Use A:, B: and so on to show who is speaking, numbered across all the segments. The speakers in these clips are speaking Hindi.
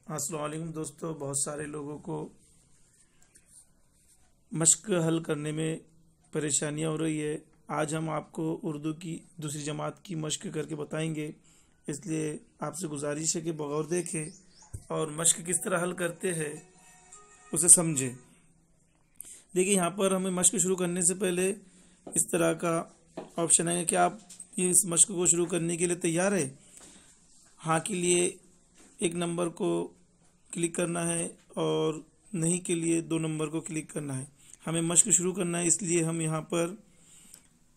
A: अस्सलाम वालेकुम दोस्तों। बहुत सारे लोगों को मश्क हल करने में परेशानियां हो रही है। आज हम आपको उर्दू की दूसरी जमात की मश्क करके बताएंगे, इसलिए आपसे गुजारिश है कि बगौर देखें और मश्क किस तरह हल करते हैं उसे समझें। देखिए, यहाँ पर हमें मश्क शुरू करने से पहले इस तरह का ऑप्शन है कि आप इस मश्क को शुरू करने के लिए तैयार है। हाँ के लिए एक नंबर को क्लिक करना है और नहीं के लिए 2 नंबर को क्लिक करना है। हमें मश्क शुरू करना है, इसलिए हम यहाँ पर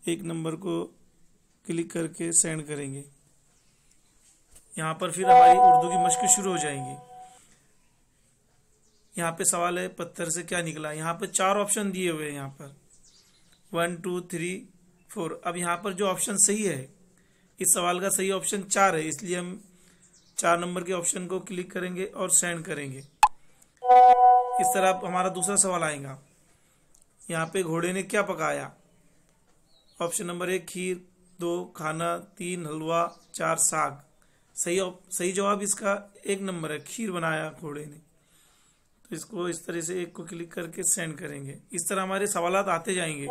A: एक नंबर को क्लिक करके सेंड करेंगे। यहाँ पर फिर हमारी उर्दू की मश्क शुरू हो जाएंगी। यहाँ पे सवाल है पत्थर से क्या निकला। यहाँ पर 4 ऑप्शन दिए हुए हैं, यहाँ पर 1 2 3 4। अब यहाँ पर जो ऑप्शन सही है, इस सवाल का सही ऑप्शन 4 है, इसलिए हम 4 नंबर के ऑप्शन को क्लिक करेंगे और सेंड करेंगे। इस तरह हमारा दूसरा सवाल आएगा। यहाँ पे घोड़े ने क्या पकाया। ऑप्शन नंबर 1 खीर, 2 खाना, 3 हलवा, 4 साग। सही जवाब इसका 1 नंबर है, खीर बनाया घोड़े ने। तो इसको इस तरह से 1 को क्लिक करके सेंड करेंगे। इस तरह हमारे सवालात आते जाएंगे।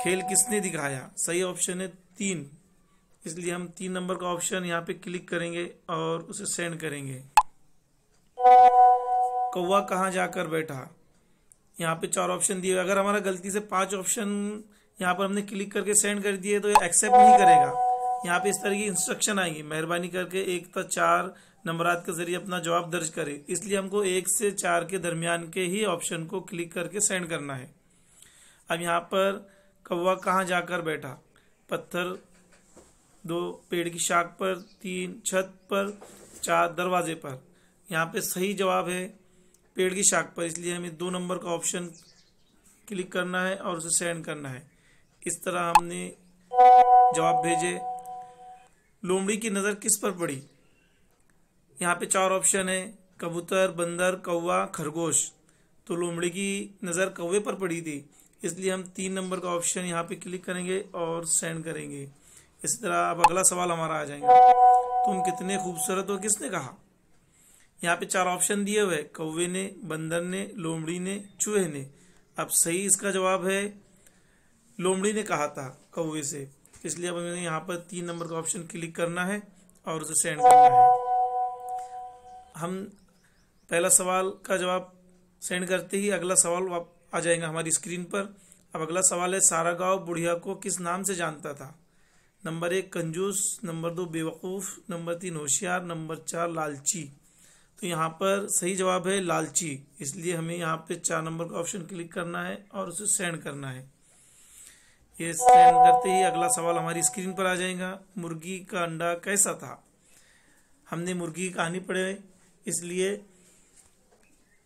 A: खेल किसने दिखाया। सही ऑप्शन है 3, इसलिए हम 3 नंबर का ऑप्शन यहाँ पे क्लिक करेंगे और उसे सेंड करेंगे। कौवा कहाँ जाकर बैठा। यहाँ पे 4 ऑप्शन दिए। अगर हमारा गलती से 5 ऑप्शन यहाँ पर हमने क्लिक करके सेंड कर दिए तो ये एक्सेप्ट नहीं करेगा। यहाँ पे इस तरह की इंस्ट्रक्शन आएगी, मेहरबानी करके 1 तक 4 नंबरात के जरिए अपना जवाब दर्ज करें। इसलिए हमको 1 से 4 के दरमियान के ही ऑप्शन को क्लिक करके सेंड करना है। अब यहाँ पर कौवा कहाँ जाकर बैठा। पत्थर, 2 पेड़ की शाख पर, 3 छत पर, 4 दरवाजे पर। यहाँ पे सही जवाब है पेड़ की शाख पर, इसलिए हमें 2 नंबर का ऑप्शन क्लिक करना है और उसे सेंड करना है। इस तरह हमने जवाब भेजे। लोमड़ी की नज़र किस पर पड़ी। यहाँ पे 4 ऑप्शन है, कबूतर, बंदर, कौवा, खरगोश। तो लोमड़ी की नज़र कौवे पर पड़ी थी, इसलिए हम 3 नंबर का ऑप्शन यहाँ पे क्लिक करेंगे और सेंड करेंगे। इसी तरह अब अगला सवाल हमारा आ जाएगा। तुम कितने खूबसूरत हो किसने कहा। यहाँ पे 4 ऑप्शन दिए हुए, कौवे ने, बंदर ने, लोमड़ी ने, चूहे ने। अब सही इसका जवाब है लोमड़ी ने कहा था कौवे से, इसलिए अब हमें यहाँ पर 3 नंबर का ऑप्शन क्लिक करना है और उसे सेंड करना है। हम पहला सवाल का जवाब सेंड करते ही अगला सवाल आ जाएगा हमारी स्क्रीन पर। अब अगला सवाल है, सारा गांव बुढ़िया को किस नाम से जानता था। नंबर 1 कंजूस, नंबर 2 बेवकूफ़, नंबर 3 होशियार, नंबर 4 लालची। तो यहाँ पर सही जवाब है लालची, इसलिए हमें यहाँ पे 4 नंबर का ऑप्शन क्लिक करना है और उसे सेंड करना है। ये सेंड करते ही अगला सवाल हमारी स्क्रीन पर आ जाएगा। मुर्गी का अंडा कैसा था। हमने मुर्गी की कहानी पढ़े, इसलिए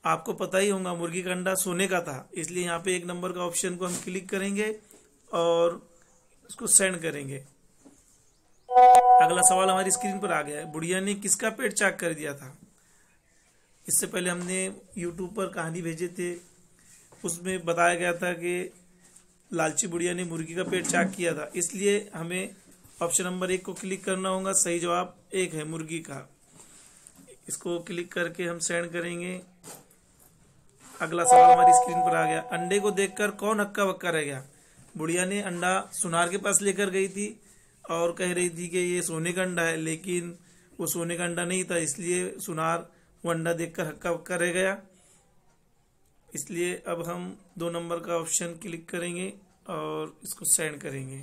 A: आपको पता ही होगा मुर्गी का अंडा सोने का था, इसलिए यहाँ पे 1 नंबर का ऑप्शन को हम क्लिक करेंगे और उसको सेंड करेंगे। अगला सवाल हमारी स्क्रीन पर आ गया है। बुढ़िया ने किसका पेट चाक कर दिया था। इससे पहले हमने यूट्यूब पर कहानी भेजे थे, उसमें बताया गया था कि लालची बुढ़िया ने मुर्गी का पेट चाक किया था, इसलिए हमें ऑप्शन नंबर 1 को क्लिक करना होगा। सही जवाब 1 है मुर्गी का। इसको क्लिक करके हम सेंड करेंगे। अगला सवाल हमारी स्क्रीन पर आ गया। अंडे को देखकर कौन हक्का बक्का रह गया। बुढ़िया ने अंडा सुनार के पास लेकर गई थी और कह रही थी कि ये सोने का अंडा है, लेकिन वो सोने का अंडा नहीं था, इसलिए सुनार वो अंडा देखकर हक्का बक्का रह गया। इसलिए अब हम 2 नंबर का ऑप्शन क्लिक करेंगे और इसको सेंड करेंगे।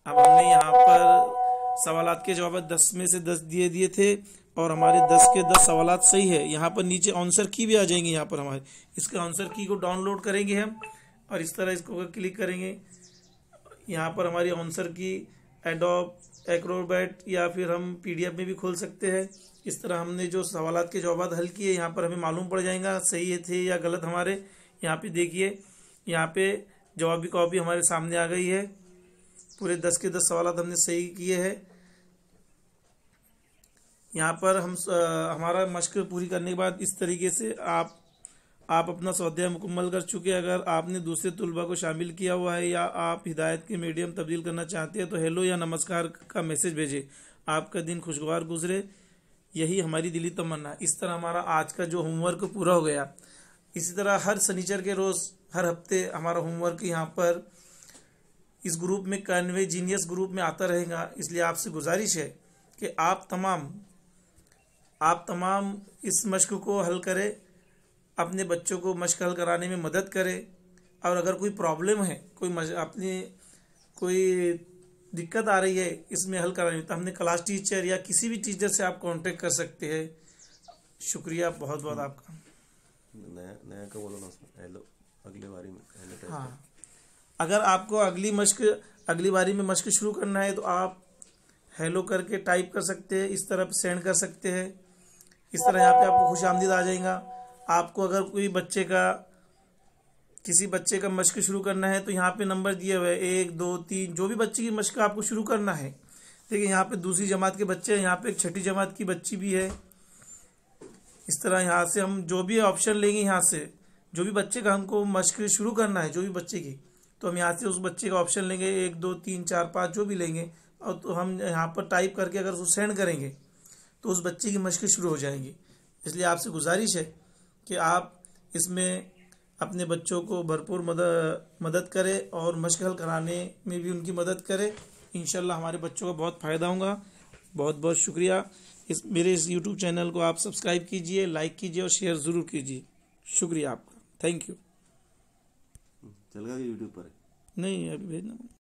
A: अब हमने यहाँ पर सवालात के जवाब 10 में से 10 दिए थे और हमारे 10 के 10 सवालात सही है। यहाँ पर नीचे आंसर की भी आ जाएंगे। यहाँ पर हमारे इसके आंसर की को डाउनलोड करेंगे हम और इस तरह इसको क्लिक करेंगे। यहाँ पर हमारी आंसर की एडोब एक्रोबैट या फिर हम PDF में भी खोल सकते हैं। इस तरह हमने जो सवालात के जवाब हल किए, यहाँ पर हमें मालूम पड़ जाएगा सही थे या गलत हमारे। यहाँ पे देखिए, यहाँ पे जवाबी कॉपी हमारे सामने आ गई है। पूरे 10 के 10 सवालात हमने सही किए हैं। यहाँ पर हम हमारा मश्क पूरी करने के बाद इस तरीके से आप अपना स्वाध्याय मुकम्मल कर चुके। अगर आपने दूसरे तुलबा को शामिल किया हुआ है या आप हिदायत के मीडियम तब्दील करना चाहते हैं तो हेलो या नमस्कार का मैसेज भेजें। आपका दिन खुशगवार गुजरे। यही हमारी दिली तमन्ना है। इस तरह हमारा आज का जो होमवर्क पूरा हो गया। इसी तरह हर शनिचर के रोज, हर हफ्ते हमारा होमवर्क यहाँ पर इस ग्रुप में, कन्वे जीनियस ग्रुप में आता रहेगा। इसलिए आपसे गुजारिश है कि आप तमाम इस मश्क को हल करें, अपने बच्चों को मश्क हल कराने में मदद करें। और अगर कोई प्रॉब्लम है, कोई दिक्कत आ रही है इसमें हल कराने में, तो हमने क्लास टीचर या किसी भी टीचर से आप कांटेक्ट कर सकते हैं। शुक्रिया बहुत बहुत आपका।
B: नया का बोलो ना उसमें, हेलो अगले बारी में हेलो।
A: हाँ, अगर आपको अगली बारी में मश्क शुरू करना है तो आप हेलो करके टाइप कर सकते हैं, इस तरफ सेंड कर सकते हैं। इस तरह यहाँ पे आपको खुशामदीद आ जाएगा। आपको अगर किसी बच्चे का मश्क शुरू करना है तो यहाँ पे नंबर दिए हुए 1 2 3, जो भी बच्चे की मश्क आपको शुरू करना है। देखिए यहाँ पे दूसरी जमात के बच्चे हैं, यहाँ पे एक छठी जमात की बच्ची भी है। इस तरह यहाँ से हम जो भी ऑप्शन लेंगे, यहाँ से जो भी बच्चे का हमको मश्क शुरू करना है, जो भी बच्चे की, तो हम यहाँ से उस बच्चे का ऑप्शन लेंगे 1 2 3 4 5 जो भी लेंगे, और तो हम यहाँ पर टाइप करके अगर उसको सेंड करेंगे तो उस बच्चे की मश्क शुरू हो जाएगी। इसलिए आपसे गुजारिश है कि आप इसमें अपने बच्चों को भरपूर मदद करें और मश्क हल कराने में भी उनकी मदद करें। इंशाल्लाह हमारे बच्चों का बहुत फ़ायदा होगा। बहुत बहुत शुक्रिया। मेरे इस यूट्यूब चैनल को आप सब्सक्राइब कीजिए, लाइक कीजिए और शेयर ज़रूर कीजिए। शुक्रिया आपका, थैंक यू।
B: चल गया यूट्यूब पर?
A: नहीं, अभी भेजना।